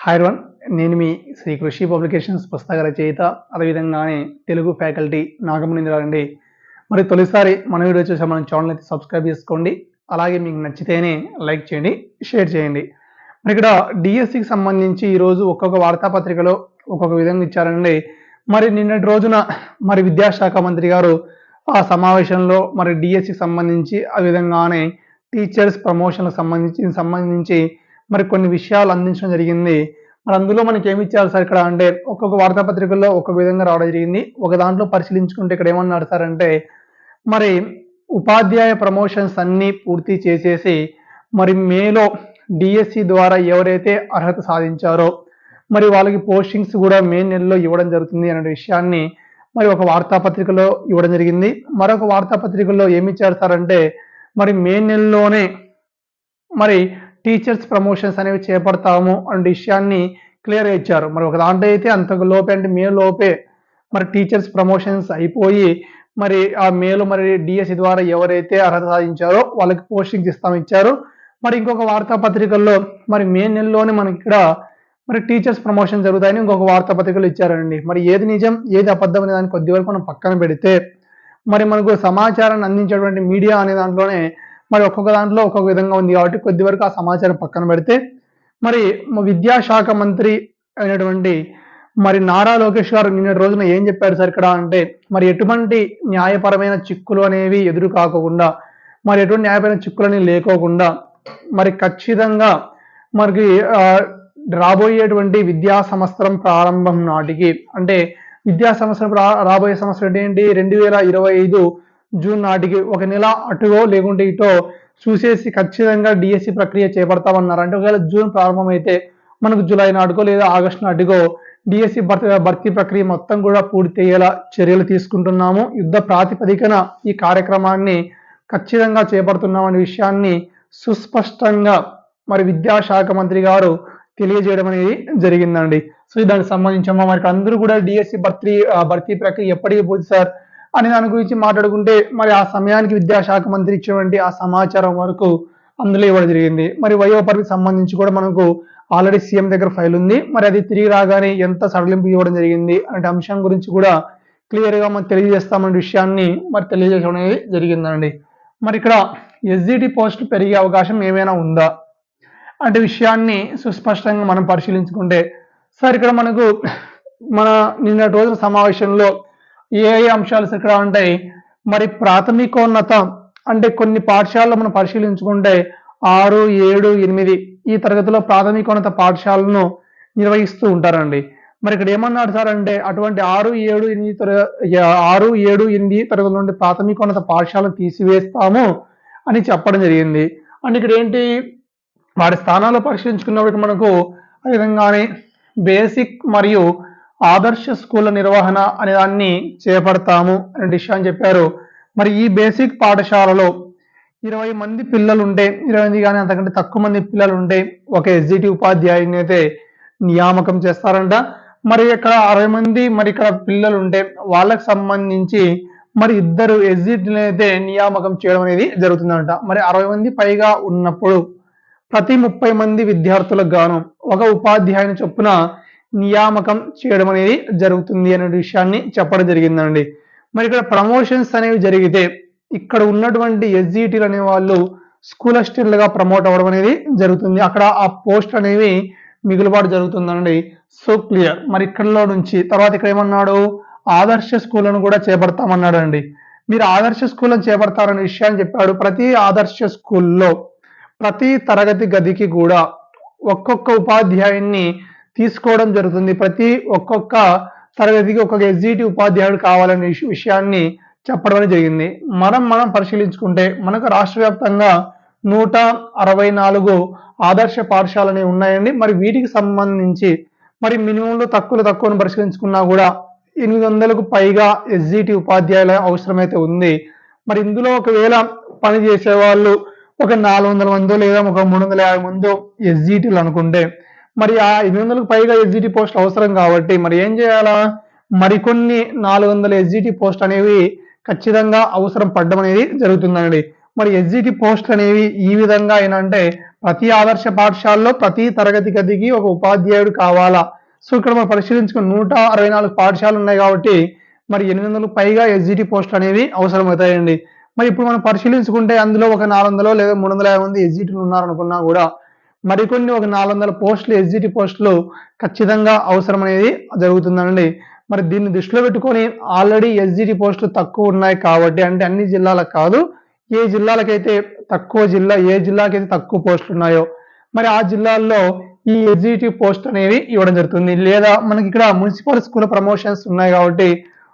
Hi everyone. నేను మీ శ్రీ కృషి publications పుస్తక రచయిత, అదేవిధంగానే తెలుగు ఫ్యాకల్టీ నాగమునీంద్రారండి. మరి తొలిసారి మన వీడియో చూసే మన ఛానల్ అయితే సబ్స్క్రైబ్ చేసుకోండి. అలాగే మీకు నచ్చితేనే లైక్ చేయండి, షేర్ చేయండి. మరి ఇక్కడ డిఎస్సికి సంబంధించి ఈరోజు ఒక్కొక్క వార్తాపత్రికలో ఒక్కొక్క విధంగా ఇచ్చారండి. మరి నిన్నటి రోజున మరి విద్యాశాఖ మంత్రి గారు ఆ సమావేశంలో మరి డిఎస్సికి సంబంధించి ఆ విధంగానే టీచర్స్ ప్రమోషన్లకు సంబంధించి మరి కొన్ని విషయాలు అందించడం జరిగింది. మరి అందులో మనకి ఏమి ఇచ్చారు సార్ ఇక్కడ అంటే ఒక్కొక్క వార్తాపత్రికల్లో ఒక్కొక్క విధంగా రావడం జరిగింది. ఒక దాంట్లో పరిశీలించుకుంటే ఇక్కడ ఏమన్నారు సార్ అంటే మరి ఉపాధ్యాయ ప్రమోషన్స్ అన్నీ పూర్తి చేసేసి మరి మేలో డిఎస్సి ద్వారా ఎవరైతే అర్హత సాధించారో మరి వాళ్ళకి పోస్టింగ్స్ కూడా మే నెలలో ఇవ్వడం జరుగుతుంది అనే విషయాన్ని మరి ఒక వార్తాపత్రికలో ఇవ్వడం జరిగింది. మరొక వార్తాపత్రికల్లో ఏమి ఇచ్చారు సార్ అంటే మరి మే నెలలోనే మరి టీచర్స్ ప్రమోషన్స్ అనేవి చేపడతాము అనే విషయాన్ని క్లియర్గా ఇచ్చారు. మరి ఒక దాంట్లో అయితే అంతకు లోపే అంటే మే లోపే మరి టీచర్స్ ప్రమోషన్స్ అయిపోయి మరి ఆ మేలో మరి డిఎస్సి ద్వారా ఎవరైతే అర్హత సాధించారో వాళ్ళకి పోస్టింగ్స్ ఇచ్చారు. మరి ఇంకొక వార్తాపత్రికల్లో మరి మే నెలలోనే మనకి ఇక్కడ మరి టీచర్స్ ప్రమోషన్ జరుగుతాయని ఇంకొక వార్తాపత్రికలు ఇచ్చారండి. మరి ఏది నిజం ఏది అబద్ధం అనే దాన్ని కొద్ది వరకు మనం పక్కన పెడితే మరి మనకు సమాచారాన్ని అందించేటువంటి మీడియా అనే దాంట్లోనే మరి ఒక్కొక్క దాంట్లో ఒక్కొక్క విధంగా ఉంది కాబట్టి కొద్ది వరకు ఆ సమాచారం పక్కన పెడితే మరి విద్యాశాఖ మంత్రి అయినటువంటి మరి నారా లోకేష్ గారు నిన్నటి రోజున ఏం చెప్పారు సార్ ఇక్కడ అంటే మరి ఎటువంటి న్యాయపరమైన చిక్కులు అనేవి ఎదురు కాకుండా మరి ఎటువంటి న్యాయపరమైన చిక్కులు అనేవి లేకోకుండా మరి ఖచ్చితంగా మనకి రాబోయేటువంటి విద్యా సంవత్సరం ప్రారంభం నాటికి అంటే విద్యా సంవత్సరం రాబోయే సంవత్సరం ఏంటి 2025 జూన్ నాటికి ఒక నెల అటుగో లేకుంటే ఇటో చూసేసి ఖచ్చితంగా డిఎస్సి ప్రక్రియ చేపడతామన్నారు. అంటే ఒకవేళ జూన్ ప్రారంభమైతే మనకు జూలై నాటికో లేదా ఆగస్టు నాటికో డిఎస్సి భర్తీ ప్రక్రియ మొత్తం కూడా పూర్తి అయ్యేలా చర్యలు తీసుకుంటున్నాము. యుద్ధ ప్రాతిపదికన ఈ కార్యక్రమాన్ని ఖచ్చితంగా చేపడుతున్నాం అనే విషయాన్ని సుస్పష్టంగా మరి విద్యాశాఖ మంత్రి గారు తెలియజేయడం అనేది జరిగిందండి. సో దానికి సంబంధించి మరి అందరూ కూడా డిఎస్సి భర్తీ ప్రక్రియ ఎప్పటికీ పూర్తి సార్ అని దాని గురించి మాట్లాడుకుంటే మరి ఆ సమయానికి విద్యాశాఖ మంత్రి ఇచ్చినటువంటి ఆ సమాచారం వరకు అందులో ఇవ్వడం జరిగింది. మరి వయోపరిధికి సంబంధించి కూడా మనకు ఆల్రెడీ సీఎం దగ్గర ఫైల్ ఉంది. మరి అది తిరిగి రాగానే ఎంత సడలింపు ఇవ్వడం జరిగింది అనే అంశం గురించి కూడా క్లియర్గా మనం తెలియజేస్తామనే విషయాన్ని మరి తెలియజేయడం అనేది జరిగిందండి. మరి ఇక్కడ ఎస్జిటి పోస్ట్ పెరిగే అవకాశం ఏమైనా ఉందా అంటే విషయాన్ని సుస్పష్టంగా మనం పరిశీలించుకుంటే సార్ ఇక్కడ మనకు మన నిన్నటి రోజున సమావేశంలో ఏ అంశాలు ఇక్కడ ఉంటాయి మరి ప్రాథమికోన్నత అంటే కొన్ని పాఠశాలలో మనం పరిశీలించుకుంటే 6, 7, 8 ఈ తరగతిలో ప్రాథమికోన్నత పాఠశాలను నిర్వహిస్తూ ఉంటారండి. మరి ఇక్కడ ఏమన్నాడు సార్ అంటే అటువంటి 6, 7, 8 తరగతుల నుండి ప్రాథమికోన్నత పాఠశాలను తీసివేస్తాము అని చెప్పడం జరిగింది. అంటే ఇక్కడ ఏంటి వారి స్థానాల్లో పరిశీలించుకున్నప్పుడు మనకు ఆ విధంగానే బేసిక్ మరియు ఆదర్శ స్కూళ్ళ నిర్వహణ అనే దాన్ని చేపడతాము అనే విషయాన్ని చెప్పారు. మరి ఈ బేసిక్ పాఠశాలలో 20 మంది పిల్లలు ఉంటే 20 కానీ అంతకంటే తక్కువ మంది పిల్లలు ఉంటే ఒక ఎస్జిటి ఉపాధ్యాయుని అయితే నియామకం చేస్తారంట. మరి ఇక్కడ 60 మంది మరి ఇక్కడ పిల్లలు ఉంటే వాళ్ళకి సంబంధించి మరి 2 ఎస్జిటిని అయితే నియామకం చేయడం అనేది జరుగుతుందంట. మరి 60 మంది పైగా ఉన్నప్పుడు ప్రతి 30 మంది విద్యార్థులకు గాను ఒక ఉపాధ్యాయుని చొప్పున నియామకం చేయడం అనేది జరుగుతుంది అనే విషయాన్ని చెప్పడం జరిగిందండి. మరి ఇక్కడ ప్రమోషన్స్ అనేవి జరిగితే ఇక్కడ ఉన్నటువంటి ఎస్జిటీలు అనే వాళ్ళు స్కూల్ అసిస్టెంట్లుగా ప్రమోట్ అవ్వడం అనేది జరుగుతుంది. అక్కడ ఆ పోస్ట్ అనేవి మిగులుబాటు జరుగుతుందండి. So clear. మరి ఇక్కడలో నుంచి తర్వాత ఇక్కడ ఏమన్నాడు ఆదర్శ స్కూళ్ళను కూడా చేపడతామన్నాడు అండి. మీరు ఆదర్శ స్కూళ్ళను చేపడతారనే విషయాన్ని చెప్పాడు. ప్రతి ఆదర్శ స్కూల్లో ప్రతి తరగతి గదికి కూడా ఒక్కొక్క ఉపాధ్యాయున్ని తీసుకోవడం జరుగుతుంది. ప్రతి ఒక్కొక్క తరగతికి ఒక్కొక్క ఎస్జిటి ఉపాధ్యాయుడు కావాలనే విషయాన్ని చెప్పడం జరిగింది. మనం పరిశీలించుకుంటే మనకు రాష్ట్ర వ్యాప్తంగా 164 ఆదర్శ పాఠశాలలు ఉన్నాయండి. మరి వీటికి సంబంధించి మరి మినిమంలో తక్కువను పరిశీలించుకున్నా కూడా 800కు పైగా ఎస్జిటి ఉపాధ్యాయుల అవసరమైతే ఉంది. మరి ఇందులో ఒకవేళ పని చేసే వాళ్ళు ఒక 400 మందో లేదా ఒక 350 మందో ఎస్జిటీలు అనుకుంటే మరి ఆ 800కు పైగా ఎస్జిటి పోస్ట్ అవసరం కాబట్టి మరి ఏం చేయాలా మరికొన్ని 400 ఎస్జిటి పోస్ట్ అనేవి ఖచ్చితంగా అవసరం పడడం అనేది జరుగుతుందండి. మరి ఎస్జిటి పోస్ట్ అనేవి ఈ విధంగా ఏంటంటే ప్రతి ఆదర్శ పాఠశాలలో ప్రతి తరగతి గదికి ఒక ఉపాధ్యాయుడు కావాలా. సో ఇక్కడ మనం పరిశీలించుకున్న 164 పాఠశాలలు ఉన్నాయి కాబట్టి మరి 800 పైగా ఎస్జిటి పోస్టులు అనేవి అవసరమవుతాయండి. మరి ఇప్పుడు మనం పరిశీలించుకుంటే అందులో ఒక 400 లేదా 350 మంది ఎస్జిటిలు ఉన్నారనుకున్నా కూడా మరికొన్ని ఒక 400 పోస్టులు ఎస్జిటి పోస్టులు ఖచ్చితంగా అవసరం అనేది జరుగుతుందండి. మరి దీన్ని దృష్టిలో పెట్టుకొని ఆల్రెడీ ఎస్జిటి పోస్టులు తక్కువ ఉన్నాయి కాబట్టి, అంటే అన్ని జిల్లాలకు కాదు, ఏ జిల్లాలకైతే ఏ జిల్లాకైతే తక్కువ పోస్టులు ఉన్నాయో మరి ఆ జిల్లాల్లో ఈ ఎస్జిటి పోస్ట్ అనేవి ఇవ్వడం జరుగుతుంది. లేదా మనకి ఇక్కడ మున్సిపల్ స్కూల్ ప్రమోషన్స్ ఉన్నాయి కాబట్టి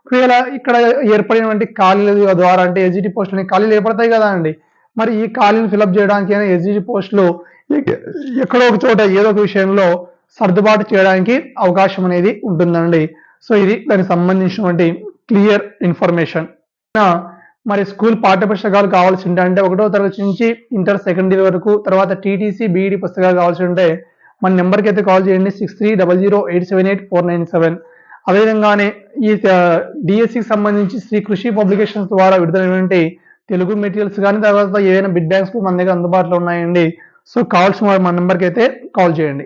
ఒకవేళ ఇక్కడ ఏర్పడినటువంటి ఖాళీల ద్వారా, అంటే ఎస్జిటి పోస్టులు ఖాళీలు ఏర్పడతాయి కదా అండి, మరి ఈ ఖాళీలు ఫిలప్ చేయడానికి ఎస్జిటి పోస్టులు ఎక్కడో ఒక చోట ఏదో ఒక విషయంలో సర్దుబాటు చేయడానికి అవకాశం అనేది ఉంటుందండి. సో ఇది దానికి సంబంధించినటువంటి క్లియర్ ఇన్ఫర్మేషన్. మరి స్కూల్ పాఠ్య పుస్తకాలు కావాల్సి ఉంటే, అంటే 1వ తరగతి నుంచి ఇంటర్ సెకండరీ వరకు, తర్వాత టీటీసీ బీఈడి పుస్తకాలు కావాల్సి ఉంటే మన నెంబర్కి అయితే కాల్ చేయండి 6300878497. అదేవిధంగానే ఈ డిఎస్సికి సంబంధించి శ్రీ కృషి పబ్లికేషన్స్ ద్వారా విడుదలైనటువంటి తెలుగు మెటీరియల్స్ కానీ, తర్వాత ఏదైనా బిడ్ బ్యాంక్స్ మన దగ్గర అందుబాటులో ఉన్నాయండి. సో కావాల్సిన మన నెంబర్కి అయితే కాల్ చేయండి.